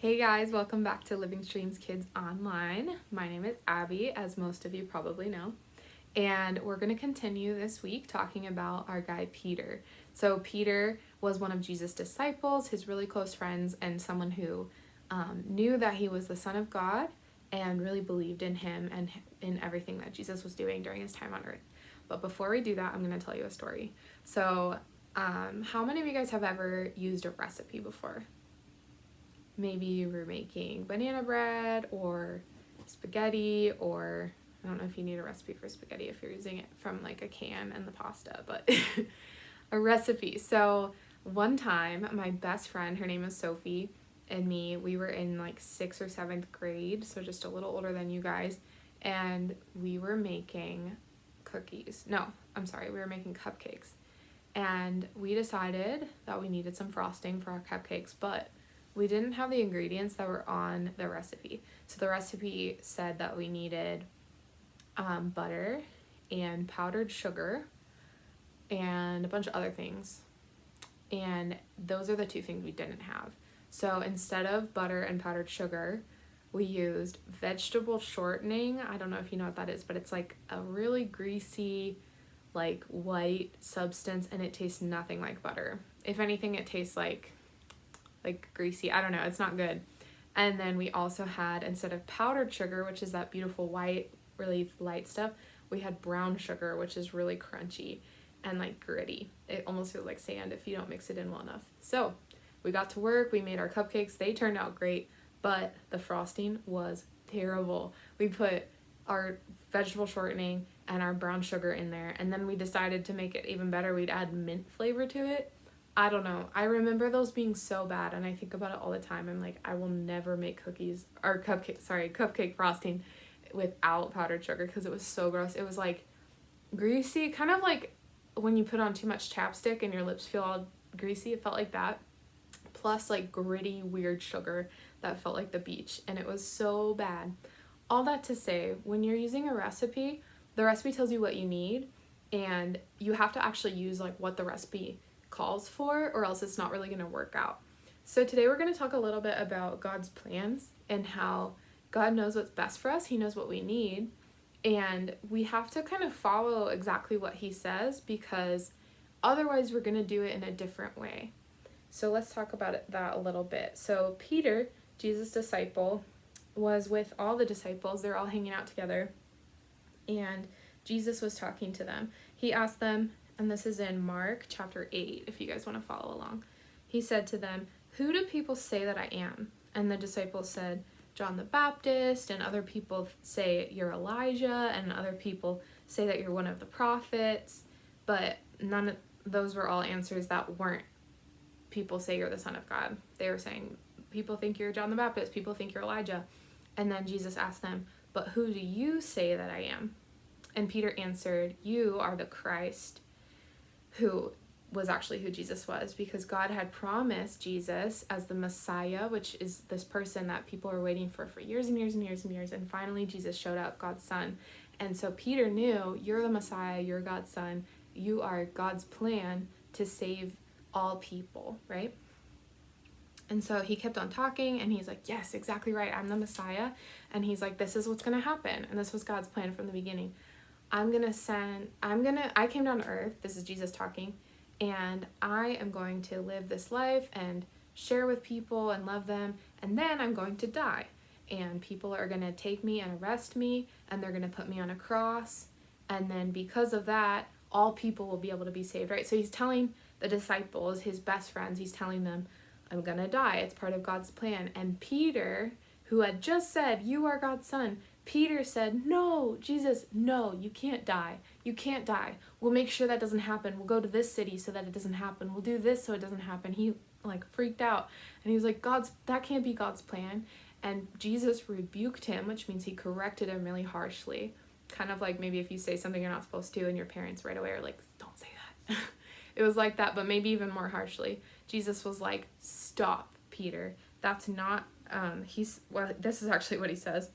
Hey guys, welcome back to Living Streams Kids Online. My name is Abby, as most of you probably know, and we're going to continue this week talking about our guy Peter. So Peter was one of Jesus' disciples, his really close friends, and someone who knew that he was the Son of God and really believed in him and in everything that Jesus was doing during his time on earth. But before we do that, I'm going to tell you a story. So how many of you guys have ever used a recipe before? Maybe you were making banana bread or spaghetti, or I don't know if you need a recipe for spaghetti if you're using it from like a can and the pasta, but a recipe. So one time my best friend, her name is Sophie, and me, we were in like 6th or 7th grade, so just a little older than you guys, and we were making cookies. No, I'm sorry, we were making cupcakes. And we decided that we needed some frosting for our cupcakes, but we didn't have the ingredients that were on the recipe. So the recipe said that we needed butter and powdered sugar and a bunch of other things. And those are the two things we didn't have. So instead of butter and powdered sugar, we used vegetable shortening. I don't know if you know what that is, but it's like a really greasy, like white substance, and it tastes nothing like butter. If anything, it tastes like greasy. I don't know, it's not good. And then we also had, instead of powdered sugar, which is that beautiful white, really light stuff, we had brown sugar, which is really crunchy and like gritty. It almost feels like sand if you don't mix it in well enough. So we got to work, we made our cupcakes, they turned out great, but the frosting was terrible. We put our vegetable shortening and our brown sugar in there, and then we decided to make it even better, we'd add mint flavor to it. I don't know. I remember those being so bad, and I think about it all the time. I'm like, I will never make cupcake frosting without powdered sugar because it was so gross. It was like greasy, kind of like when you put on too much chapstick and your lips feel all greasy. It felt like that. Plus like gritty, weird sugar that felt like the beach, and it was so bad. All that to say, when you're using a recipe, the recipe tells you what you need, and you have to actually use like what the recipe calls for, or else it's not really going to work out. So today we're going to talk a little bit about God's plans and how God knows what's best for us. He knows what we need, and we have to kind of follow exactly what he says, because otherwise we're going to do it in a different way. So let's talk about that a little bit. So Peter, Jesus' disciple, was with all the disciples. They're all hanging out together, and Jesus was talking to them. He asked them, and this is in Mark chapter 8, if you guys want to follow along. He said to them, "Who do people say that I am?" And the disciples said, "John the Baptist," and other people say you're Elijah, and other people say that you're one of the prophets. But none of those were all answers that weren't people say you're the Son of God. They were saying, people think you're John the Baptist, people think you're Elijah. And then Jesus asked them, "But who do you say that I am?" And Peter answered, "You are the Christ," who was actually who Jesus was, because God had promised Jesus as the Messiah, which is this person that people were waiting for years and years and years and years, and finally Jesus showed up, God's son. And so Peter knew, you're the Messiah, you're God's son, you are God's plan to save all people, right? And so he kept on talking, and he's like, yes, exactly right, I'm the Messiah. And he's like, this is what's going to happen, and this was God's plan from the beginning. I came down to earth, this is Jesus talking, and I am going to live this life and share with people and love them, and then I'm going to die. And people are going to take me and arrest me, and they're going to put me on a cross, and then because of that, all people will be able to be saved, right? So he's telling the disciples, his best friends, he's telling them, I'm going to die, it's part of God's plan. And Peter, who had just said, you are God's son, Peter said, no, Jesus, no, you can't die. You can't die. We'll make sure that doesn't happen. We'll go to this city so that it doesn't happen. We'll do this so it doesn't happen. He like freaked out, and he was like, that can't be God's plan. And Jesus rebuked him, which means he corrected him really harshly. Kind of like maybe if you say something you're not supposed to and your parents right away are like, don't say that. It was like that, but maybe even more harshly. Jesus was like, stop, Peter. That's not, this is actually what he says.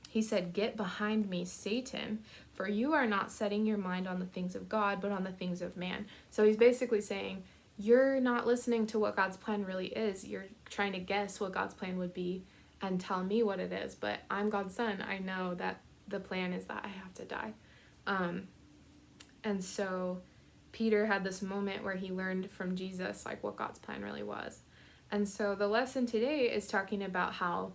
He said, get behind me, Satan, for you are not setting your mind on the things of God, but on the things of man. So he's basically saying, you're not listening to what God's plan really is. You're trying to guess what God's plan would be and tell me what it is. But I'm God's son. I know that the plan is that I have to die. And so Peter had this moment where he learned from Jesus like what God's plan really was. And so the lesson today is talking about how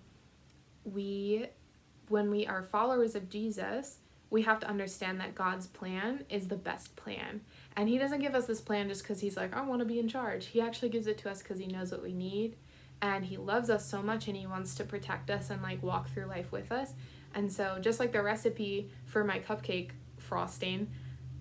when we are followers of Jesus, we have to understand that God's plan is the best plan. And he doesn't give us this plan just because he's like, I want to be in charge. He actually gives it to us because he knows what we need. And he loves us so much and he wants to protect us and like walk through life with us. And so just like the recipe for my cupcake frosting,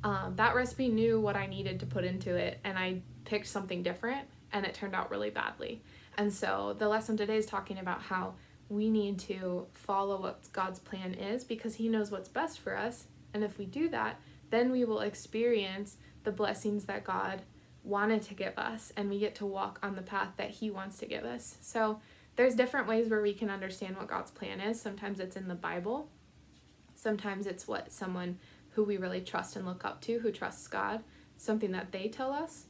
that recipe knew what I needed to put into it. And I picked something different and it turned out really badly. And so the lesson today is talking about how we need to follow what God's plan is because he knows what's best for us. And if we do that, then we will experience the blessings that God wanted to give us, and we get to walk on the path that he wants to give us. So there's different ways where we can understand what God's plan is. Sometimes it's in the Bible. Sometimes it's what someone who we really trust and look up to, who trusts God, something that they tell us.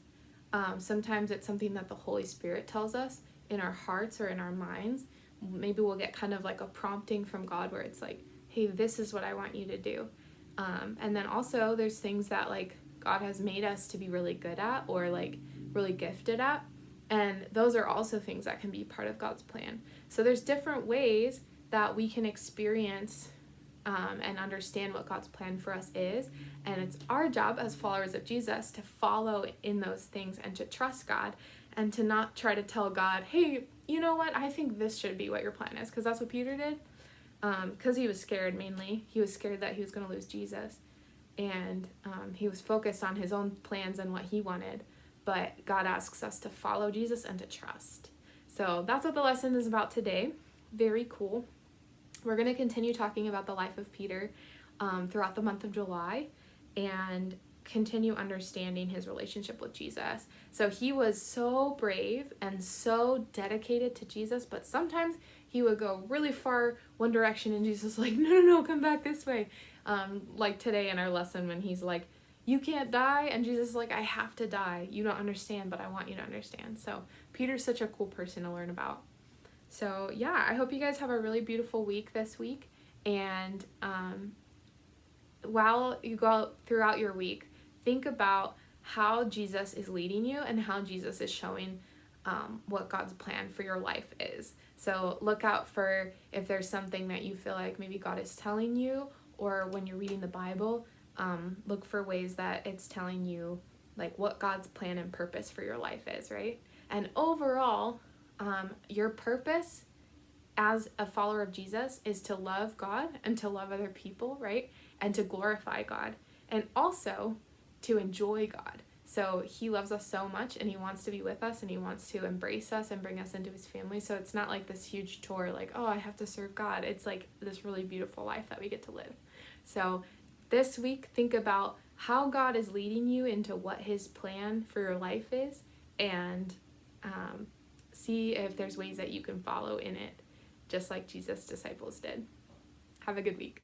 Sometimes it's something that the Holy Spirit tells us in our hearts or in our minds. Maybe we'll get kind of like a prompting from God where it's like, hey, this is what I want you to do. And then also there's things that like God has made us to be really good at or like really gifted at. And those are also things that can be part of God's plan. So there's different ways that we can experience and understand what God's plan for us is. And it's our job as followers of Jesus to follow in those things and to trust God and to not try to tell God, hey, you know what? I think this should be what your plan is. Because that's what Peter did. Because he was scared mainly. He was scared that he was going to lose Jesus. And he was focused on his own plans and what he wanted. But God asks us to follow Jesus and to trust. So that's what the lesson is about today. Very cool. We're going to continue talking about the life of Peter throughout the month of July and continue understanding his relationship with Jesus. So he was so brave and so dedicated to Jesus, but sometimes he would go really far one direction and Jesus was like, no, come back this way. Like today in our lesson when he's like, you can't die, and Jesus is like, I have to die. You don't understand, but I want you to understand. So Peter's such a cool person to learn about. So yeah, I hope you guys have a really beautiful week this week. And while you go throughout your week, think about how Jesus is leading you and how Jesus is showing what God's plan for your life is. So look out for if there's something that you feel like maybe God is telling you, or when you're reading the Bible, look for ways that it's telling you like what God's plan and purpose for your life is, right? And overall, your purpose as a follower of Jesus is to love God and to love other people, right? And to glorify God and also to enjoy God. So he loves us so much and he wants to be with us and he wants to embrace us and bring us into his family. So it's not like this huge chore like, oh, I have to serve God. It's like this really beautiful life that we get to live. So this week, think about how God is leading you into what his plan for your life is, and see if there's ways that you can follow in it, just like Jesus' disciples did. Have a good week.